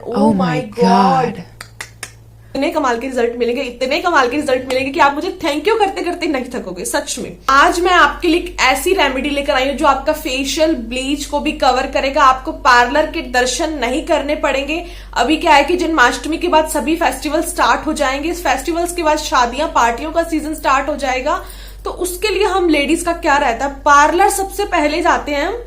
Oh my God, इतने कमाल के रिजल्ट मिलेंगे, इतने कमाल के रिजल्ट मिलेंगे कि आप मुझे थैंक यू करते करते नहीं थकोगे सच में। आज मैं आपके लिए एक ऐसी रेमेडी लेकर आई हूँ जो आपका फेशियल ब्लीच को भी कवर करेगा। आपको पार्लर के दर्शन नहीं करने पड़ेंगे। अभी क्या है कि जन्माष्टमी के बाद सभी फेस्टिवल स्टार्ट हो जाएंगे। इस फेस्टिवल्स के बाद शादियां पार्टियों का सीजन स्टार्ट हो जाएगा। तो उसके लिए हम लेडीज का क्या रहता है, पार्लर सबसे पहले जाते हैं हम।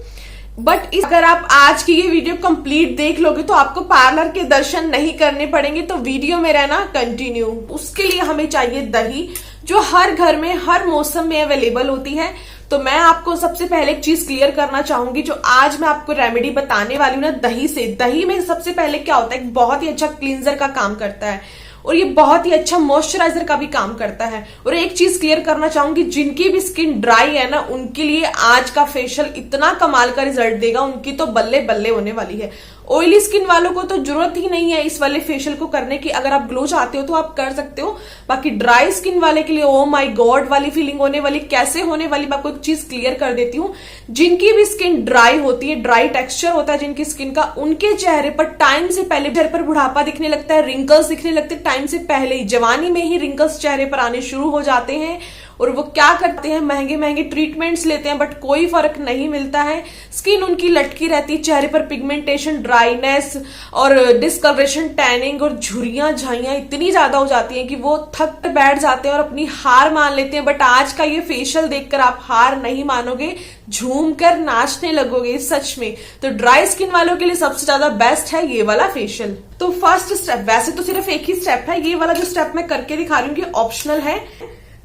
बट अगर आप आज की ये वीडियो कंप्लीट देख लोगे तो आपको पार्लर के दर्शन नहीं करने पड़ेंगे। तो वीडियो में रहना कंटिन्यू। उसके लिए हमें चाहिए दही, जो हर घर में हर मौसम में अवेलेबल होती है। तो मैं आपको सबसे पहले एक चीज क्लियर करना चाहूंगी, जो आज मैं आपको रेमेडी बताने वाली हूँ ना दही से। दही में सबसे पहले क्या होता है, बहुत ही अच्छा क्लींजर का काम करता है और ये बहुत ही अच्छा मॉइस्चराइजर का भी काम करता है। और एक चीज क्लियर करना चाहूंगी, जिनकी भी स्किन ड्राई है ना, उनके लिए आज का फेशियल इतना कमाल का रिजल्ट देगा, उनकी तो बल्ले बल्ले होने वाली है। ऑयली स्किन वालों को तो जरूरत ही नहीं है इस वाले फेशियल को करने की। अगर आप ग्लो चाहते हो तो आप कर सकते हो। बाकी ड्राई स्किन वाले के लिए ओ माय गॉड वाली फीलिंग होने वाली। कैसे होने वाली, मैं आपको एक चीज क्लियर कर देती हूँ। जिनकी भी स्किन ड्राई होती है, ड्राई टेक्सचर होता है जिनकी स्किन का, उनके चेहरे पर टाइम से पहले चेहरे पर बुढ़ापा दिखने लगता है, रिंकल्स दिखने लगते हैं। टाइम से पहले ही, जवानी में ही रिंकल्स चेहरे पर आने शुरू हो जाते हैं। और वो क्या करते हैं, महंगे महंगे ट्रीटमेंट्स लेते हैं, बट कोई फर्क नहीं मिलता है। स्किन उनकी लटकी रहती है, चेहरे पर पिगमेंटेशन, ड्राइनेस और डिस्कलरेशन, टैनिंग और झुर्रियां झाइयां इतनी ज्यादा हो जाती हैं कि वो थक कर बैठ जाते हैं और अपनी हार मान लेते हैं। बट आज का ये फेशियल देखकर आप हार नहीं मानोगे, झूम कर नाचने लगोगे सच में। तो ड्राई स्किन वालों के लिए सबसे ज्यादा बेस्ट है ये वाला फेशियल। तो फर्स्ट स्टेप, वैसे तो सिर्फ एक ही स्टेप है, ये वाला जो स्टेप मैं करके दिखा रही हूँ कि ऑप्शनल है।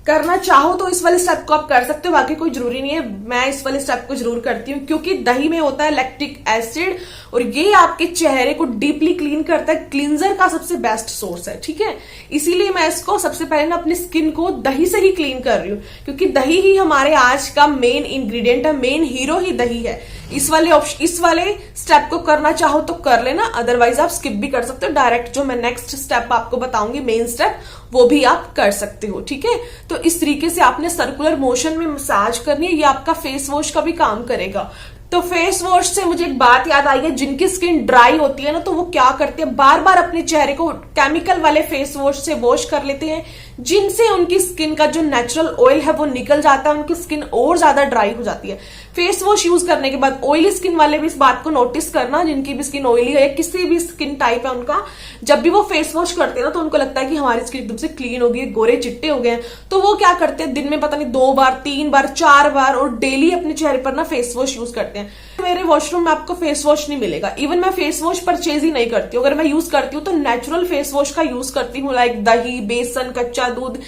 करना चाहो तो इस वाले स्टेप को आप कर सकते हो, बाकी कोई जरूरी नहीं है। मैं इस वाले स्टेप को जरूर करती हूँ क्योंकि दही में होता है लैक्टिक एसिड और ये आपके चेहरे को डीपली क्लीन करता है। क्लींजर का सबसे बेस्ट सोर्स है, ठीक है। इसीलिए मैं इसको सबसे पहले ना अपनी स्किन को दही से ही क्लीन कर रही हूँ, क्योंकि दही ही हमारे आज का मेन इंग्रेडिएंट है, मेन हीरो ही दही है। इस वाले स्टेप को करना चाहो तो कर लेना, अदरवाइज आप स्किप भी कर सकते हो। डायरेक्ट जो मैं नेक्स्ट स्टेप आपको बताऊंगी, मेन स्टेप, वो भी आप कर सकते हो, ठीक है। तो इस तरीके से आपने सर्कुलर मोशन में मसाज करनी है। ये आपका फेस वॉश का भी काम करेगा। तो फेस वॉश से मुझे एक बात याद आई है, जिनकी स्किन ड्राई होती है ना, तो वो क्या करते हैं, बार बार अपने चेहरे को केमिकल वाले फेस वॉश से वॉश कर लेते हैं, जिनसे उनकी स्किन का जो नेचुरल ऑयल है वो निकल जाता है, उनकी स्किन और ज्यादा ड्राई हो जाती है। फेस वॉश यूज करने के बाद ऑयली स्किन वाले भी इस बात को नोटिस करना, जिनकी भी स्किन ऑयली है या किसी भी स्किन टाइप है उनका, जब भी वो फेस वॉश करते हैं ना, तो उनको लगता है कि हमारी स्किन एकदम से क्लीन हो गई है, गोरे चिट्टे हो गए हैं। तो वो क्या करते हैं, दिन में पता नहीं 2 बार 3 बार 4 बार और डेली अपने चेहरे पर ना फेस वॉश यूज करते हैं। मेरे वॉशरूम में आपको फेस वॉश नहीं मिलेगा। इवन मैं फेस वॉश परचेज ही नहीं करती हूँ। अगर मैं यूज करती हूँ तो नेचुरल फेस वॉश का यूज करती हूँ, लाइक दही, बेसन, कच्चा दूध।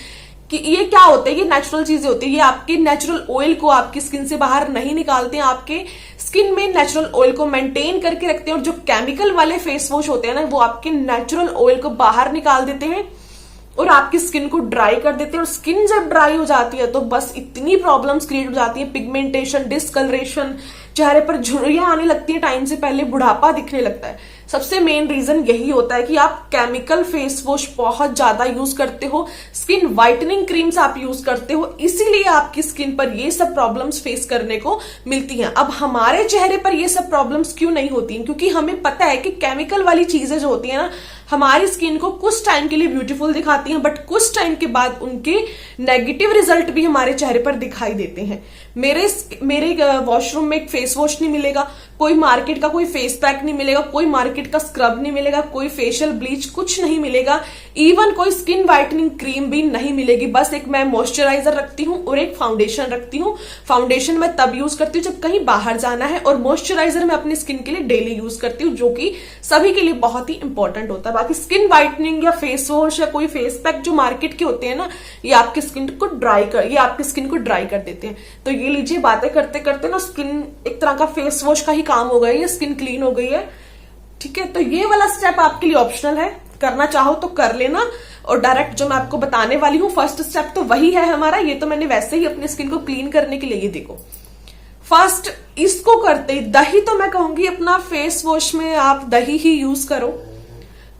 कि ये क्या होता है, ये नेचुरल चीजें होती है, ये आपके नेचुरल ऑयल को आपकी स्किन से बाहर नहीं निकालते हैं, आपके स्किन में नेचुरल ऑयल को मेंटेन करके रखते हैं। और जो केमिकल वाले फेस वॉश होते हैं ना, वो आपके नेचुरल ऑयल को बाहर निकाल देते हैं और आपकी स्किन को ड्राई कर देते हैं। और स्किन जब ड्राई हो जाती है तो बस इतनी प्रॉब्लम्स क्रिएट हो जाती है, पिगमेंटेशन, डिस्कलरेशन, चेहरे पर झुर्रियां आने लगती है, टाइम से पहले बुढ़ापा दिखने लगता है। सबसे मेन रीजन यही होता है कि आप केमिकल फेस वॉश बहुत ज्यादा यूज करते हो, स्किन व्हाइटनिंग क्रीम्स आप यूज करते हो, इसीलिए आपकी स्किन पर ये सब प्रॉब्लम्स फेस करने को मिलती हैं। अब हमारे चेहरे पर ये सब प्रॉब्लम्स क्यों नहीं होती हैं, क्योंकि हमें पता है कि केमिकल वाली चीजें जो होती है ना, हमारी स्किन को कुछ टाइम के लिए ब्यूटीफुल दिखाती हैं, बट कुछ टाइम के बाद उनके नेगेटिव रिजल्ट भी हमारे चेहरे पर दिखाई देते हैं। मेरे वॉशरूम में एक फेस वॉश नहीं मिलेगा, कोई मार्केट का कोई फेस पैक नहीं मिलेगा, कोई मार्केट का स्क्रब नहीं मिलेगा, कोई फेशियल ब्लीच कुछ नहीं मिलेगा, इवन कोई स्किन व्हाइटनिंग क्रीम भी नहीं मिलेगी। बस एक मैं मॉइस्चराइजर रखती हूँ और एक फाउंडेशन रखती हूँ। फाउंडेशन मैं तब यूज करती हूँ जब कहीं बाहर जाना है, और मॉइस्चराइजर मैं अपनी स्किन के लिए डेली यूज करती हूँ, जो कि सभी के लिए बहुत ही इंपॉर्टेंट होता है। बाकी स्किन व्हाइटनिंग या फेस वॉश या कोई फेस पैक जो मार्केट के होते हैं ना, ये आपकी स्किन को ड्राई कर देते हैं। तो ये लीजिए, बातें करते करते ना स्किन एक तरह का फेस वॉश का ही काम हो गई है, स्किन क्लीन हो गई है, ठीक है। तो ये वाला स्टेप आपके लिए ऑप्शनल है, करना चाहो तो कर लेना। और डायरेक्ट जो मैं आपको बताने वाली हूँ फर्स्ट स्टेप तो वही है हमारा। ये तो मैंने वैसे ही अपनी स्किन को क्लीन करने के लिए, ये देखो फर्स्ट इसको करते ही दही, तो मैं कहूंगी अपना फेस वॉश में आप दही ही यूज करो,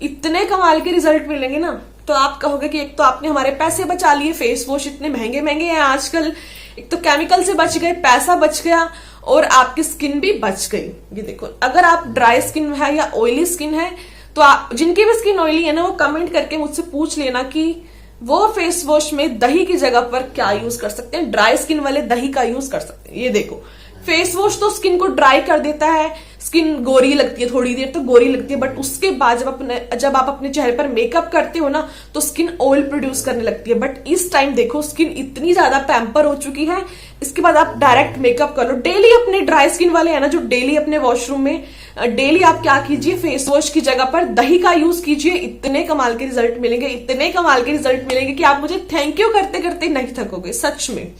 इतने कमाल के रिजल्ट मिलेंगे ना। तो आप कहोगे कि एक तो आपने हमारे पैसे बचा लिए, फेस वॉश इतने महंगे महंगे हैं आजकल, एक तो केमिकल से बच गए, पैसा बच गया और आपकी स्किन भी बच गई। ये देखो, अगर आप ड्राई स्किन है या ऑयली स्किन है तो जिनकी भी स्किन ऑयली है ना, वो कमेंट करके मुझसे पूछ लेना कि वो फेस वॉश में दही की जगह पर क्या यूज कर सकते हैं। ड्राई स्किन वाले दही का यूज कर सकते हैं। ये देखो, फेस वॉश तो स्किन को ड्राई कर देता है, स्किन गोरी लगती है, थोड़ी देर तो गोरी लगती है, बट उसके बाद जब आप अपने चेहरे पर मेकअप करते हो ना, तो स्किन ऑयल प्रोड्यूस करने लगती है। बट इस टाइम देखो, स्किन इतनी ज्यादा पैम्पर हो चुकी है, इसके बाद आप डायरेक्ट मेकअप कर लो। डेली अपने ड्राई स्किन वाले है ना, जो डेली अपने वॉशरूम में डेली आप क्या कीजिए, फेस वॉश की जगह पर दही का यूज कीजिए। इतने कमाल के रिजल्ट मिलेंगे, इतने कमाल के रिजल्ट मिलेंगे कि आप मुझे थैंक यू करते करते नहीं थकोगे। सच में,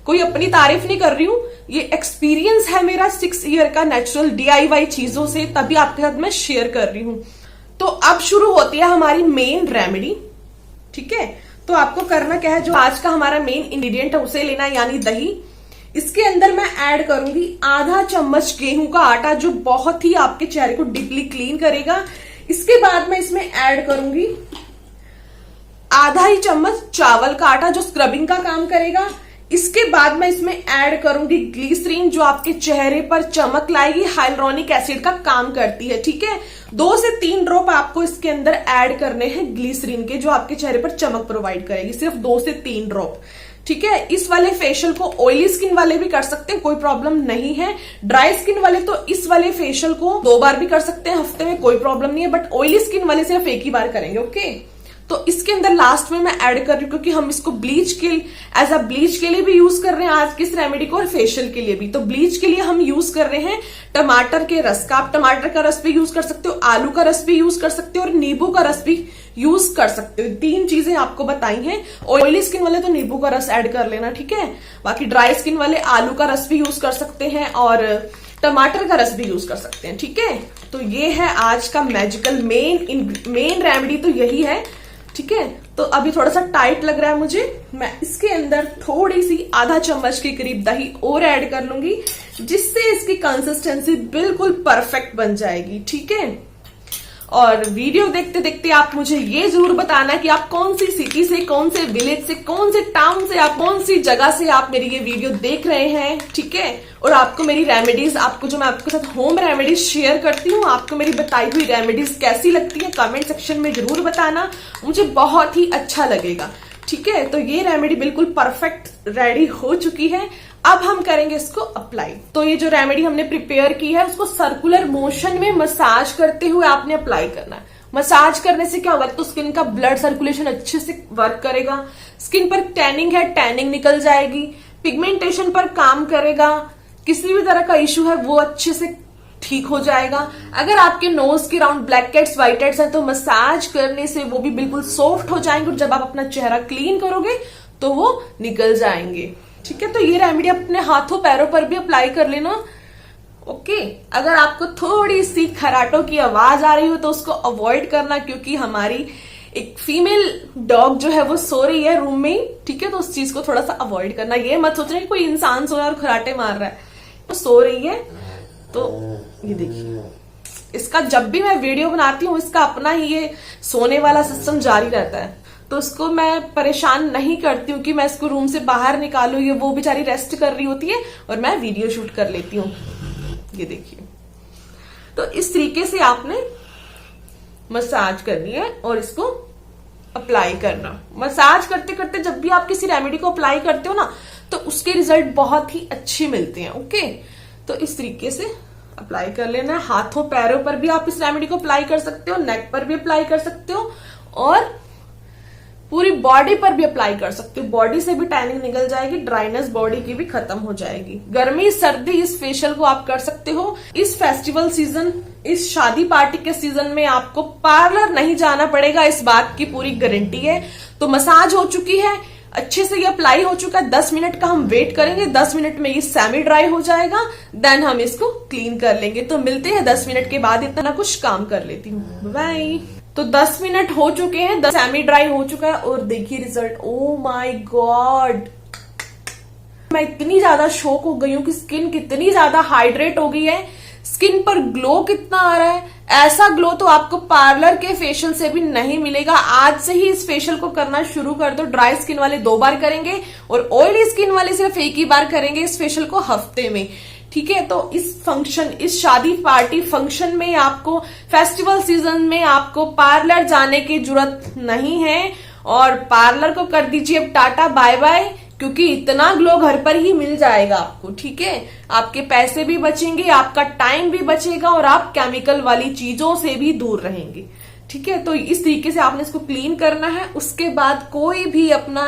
कोई अपनी तारीफ नहीं कर रही हूं, ये एक्सपीरियंस है मेरा 6 ईयर का नेचुरल DIY चीजों से, तभी आपके साथ मैं शेयर कर रही हूं। तो अब शुरू होती है हमारी मेन रेमेडी। ठीक है, तो आपको करना क्या है, जो आज का हमारा मेन इंग्रेडिएंट है उसे लेना है, यानी दही। इसके अंदर मैं ऐड करूंगी आधा चम्मच गेहूं का आटा, जो बहुत ही आपके चेहरे को डीपली क्लीन करेगा। इसके बाद मैं इसमें ऐड करूंगी आधा ही चम्मच चावल का आटा, जो स्क्रबिंग का काम करेगा। इसके बाद मैं इसमें ऐड करूंगी ग्लिसरीन, जो आपके चेहरे पर चमक लाएगी, हाइलुरोनिक एसिड का काम करती है। ठीक है, 2 से 3 ड्रॉप आपको इसके अंदर ऐड करने हैं ग्लिसरीन के, जो आपके चेहरे पर चमक प्रोवाइड करेगी। सिर्फ 2 से 3 ड्रॉप। ठीक है, इस वाले फेशियल को ऑयली स्किन वाले भी कर सकते हैं, कोई प्रॉब्लम नहीं है। ड्राई स्किन वाले तो इस वाले फेशियल को 2 बार भी कर सकते हैं हफ्ते में, कोई प्रॉब्लम नहीं है। बट ऑयली स्किन वाले सिर्फ 1 ही बार करेंगे। ओके, तो इसके अंदर लास्ट में मैं ऐड कर रही हूँ, क्योंकि हम इसको ब्लीच के एज अ ब्लीच के लिए भी यूज कर रहे हैं आज की इस रेमेडी को, और फेशियल के लिए भी। तो ब्लीच के लिए हम यूज कर रहे हैं टमाटर के रस का। आप टमाटर का रस भी यूज कर सकते हो, आलू का रस भी यूज कर सकते हो, और नींबू का रस भी यूज कर सकते हो। 3 चीजें आपको बताई हैं। ऑयली स्किन वाले तो नींबू का रस ऐड कर लेना। ठीक है, बाकी ड्राई स्किन वाले आलू का रस भी यूज कर सकते हैं, और टमाटर का रस भी यूज कर सकते हैं। ठीक है, तो ये है आज का मैजिकल मेन रेमेडी, तो यही है। ठीक है, तो अभी थोड़ा सा टाइट लग रहा है मुझे, मैं इसके अंदर थोड़ी सी आधा चम्मच के करीब दही और ऐड कर लूंगी, जिससे इसकी कंसिस्टेंसी बिल्कुल परफेक्ट बन जाएगी। ठीक है, और वीडियो देखते देखते आप मुझे ये जरूर बताना कि आप कौन सी सिटी से, कौन से विलेज से, कौन से टाउन से, आप कौन सी जगह से आप मेरी ये वीडियो देख रहे हैं। ठीक है, और आपको मेरी रेमेडीज, आपको जो मैं आपके साथ होम रेमेडीज शेयर करती हूँ, आपको मेरी बताई हुई रेमेडीज कैसी लगती है, कमेंट सेक्शन में जरूर बताना, मुझे बहुत ही अच्छा लगेगा। ठीक है, तो ये रेमेडी बिल्कुल परफेक्ट रेडी हो चुकी है। अब हम करेंगे इसको अप्लाई। तो ये जो रेमेडी हमने प्रिपेयर की है, उसको सर्कुलर मोशन में मसाज करते हुए आपने अप्लाई करना है। मसाज करने से क्या होगा, तो स्किन का ब्लड सर्कुलेशन अच्छे से वर्क करेगा, स्किन पर टैनिंग है, टैनिंग निकल जाएगी, पिगमेंटेशन पर काम करेगा, किसी भी तरह का इश्यू है वो अच्छे से ठीक हो जाएगा। अगर आपके नोज के round black heads, white heads हैं, तो मसाज करने से वो भी बिल्कुल सॉफ्ट हो जाएंगे, और जब आप अपना चेहरा क्लीन करोगे तो वो निकल जाएंगे। ठीक है, तो ये रेमेडी अपने हाथों पैरों पर भी अप्लाई कर लेना। ओके, अगर आपको थोड़ी सी खराटों की आवाज आ रही हो तो उसको अवॉइड करना, क्योंकि हमारी एक फीमेल डॉग जो है वो सो रही है रूम में। ठीक है, तो उस चीज को थोड़ा सा अवॉइड करना। ये मत सोचना कि कोई इंसान सो रहा है और खराटे मार रहा है, तो सो रही है। तो ये देखिए, इसका जब भी मैं वीडियो बनाती हूँ, इसका अपना ही ये सोने वाला सिस्टम जारी रहता है, तो उसको मैं परेशान नहीं करती हूँ कि मैं इसको रूम से बाहर निकालूं। ये वो बेचारी रेस्ट कर रही होती है और मैं वीडियो शूट कर लेती हूँ। ये देखिए, तो इस तरीके से आपने मसाज करनी है और इसको अप्लाई करना। मसाज करते करते जब भी आप किसी रेमेडी को अप्लाई करते हो ना, तो उसके रिजल्ट बहुत ही अच्छे मिलते हैं। ओके, तो इस तरीके से अप्लाई कर लेना है। हाथों पैरों पर भी आप इस रेमेडी को अप्लाई कर सकते हो, नेक पर भी अप्लाई कर सकते हो, और पूरी बॉडी पर भी अप्लाई कर सकते हो। बॉडी से भी टैनिंग निकल जाएगी, ड्राइनेस बॉडी की भी खत्म हो जाएगी। गर्मी सर्दी इस फेशियल को आप कर सकते हो। इस फेस्टिवल सीजन, इस शादी पार्टी के सीजन में आपको पार्लर नहीं जाना पड़ेगा, इस बात की पूरी गारंटी है। तो मसाज हो चुकी है, अच्छे से ये अप्लाई हो चुका है। 10 मिनट का हम वेट करेंगे, 10 मिनट में ये सेमी ड्राई हो जाएगा, देन हम इसको क्लीन कर लेंगे। तो मिलते हैं 10 मिनट के बाद, इतना कुछ काम कर लेती हूँ। बाय। तो 10 मिनट हो चुके हैं, सेमी ड्राई हो चुका है, और देखिए रिजल्ट। ओ माय गॉड, मैं इतनी ज्यादा शॉक हो गई हूँ कि स्किन कितनी ज्यादा हाइड्रेट हो गई है, स्किन पर ग्लो कितना आ रहा है। ऐसा ग्लो तो आपको पार्लर के फेशियल से भी नहीं मिलेगा। आज से ही इस फेशियल को करना शुरू कर दो। ड्राई स्किन वाले 2 बार करेंगे और ऑयली स्किन वाले सिर्फ 1 ही बार करेंगे इस फेशियल को हफ्ते में। ठीक है। तो इस फंक्शन, इस शादी पार्टी फंक्शन में आपको, फेस्टिवल सीजन में आपको पार्लर जाने की जरूरत नहीं है, और पार्लर को कर दीजिए अब टाटा बाय बाय, क्योंकि इतना ग्लो घर पर ही मिल जाएगा आपको, ठीक है। आपके पैसे भी बचेंगे, आपका टाइम भी बचेगा, और आप केमिकल वाली चीजों से भी दूर रहेंगे, ठीक है। तो इस तरीके से आपने इसको क्लीन करना है। उसके बाद कोई भी अपना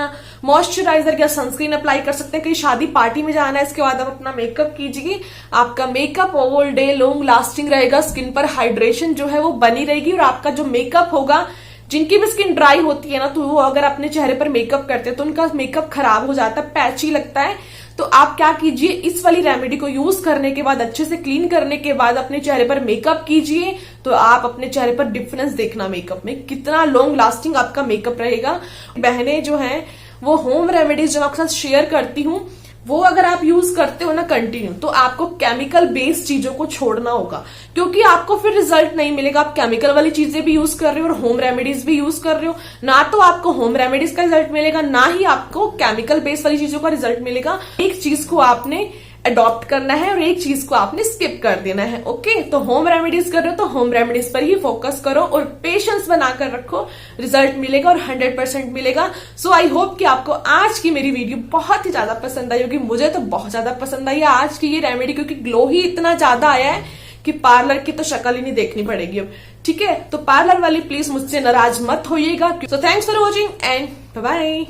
मॉइस्चराइजर या सनस्क्रीन अप्लाई कर सकते हैं। कहीं शादी पार्टी में जाना है, इसके बाद आप अपना मेकअप कीजिए। आपका makeup all day long lasting रहेगा, स्किन पर हाइड्रेशन जो है वो बनी रहेगी, और आपका जो मेकअप होगा, जिनकी भी स्किन ड्राई होती है ना, तो वो अगर अपने चेहरे पर मेकअप करते हैं तो उनका मेकअप खराब हो जाता है, पैची लगता है। तो आप क्या कीजिए, इस वाली रेमेडी को यूज करने के बाद, अच्छे से क्लीन करने के बाद अपने चेहरे पर मेकअप कीजिए, तो आप अपने चेहरे पर डिफरेंस देखना मेकअप में, कितना लॉन्ग लास्टिंग आपका मेकअप रहेगा। बहनें जो हैं वो होम रेमेडीज जो आपके साथ शेयर करती हूँ, वो अगर आप यूज करते हो ना कंटिन्यू, तो आपको केमिकल बेस्ड चीजों को छोड़ना होगा, क्योंकि आपको फिर रिजल्ट नहीं मिलेगा। आप केमिकल वाली चीजें भी यूज कर रहे हो और होम रेमेडीज भी यूज कर रहे हो, ना तो आपको होम रेमेडीज का रिजल्ट मिलेगा, ना ही आपको केमिकल बेस्ड वाली चीजों का रिजल्ट मिलेगा। एक चीज को आपने अडॉप्ट करना है और एक चीज को आपने स्किप कर देना है, ओके। तो होम रेमेडीज कर रहे हो तो होम रेमेडीज पर ही फोकस करो और पेशेंस बनाकर रखो, रिजल्ट मिलेगा और 100% मिलेगा। सो आई होप कि आपको आज की मेरी वीडियो बहुत ही ज्यादा पसंद आई होगी। मुझे तो बहुत ज्यादा पसंद आई है आज की ये रेमेडी, क्योंकि ग्लो ही इतना ज्यादा आया है कि पार्लर की तो शक्ल ही नहीं देखनी पड़ेगी अब, ठीक है। तो पार्लर वाली प्लीज मुझसे नाराज मत होइएगा। So thanks for watching and bye bye.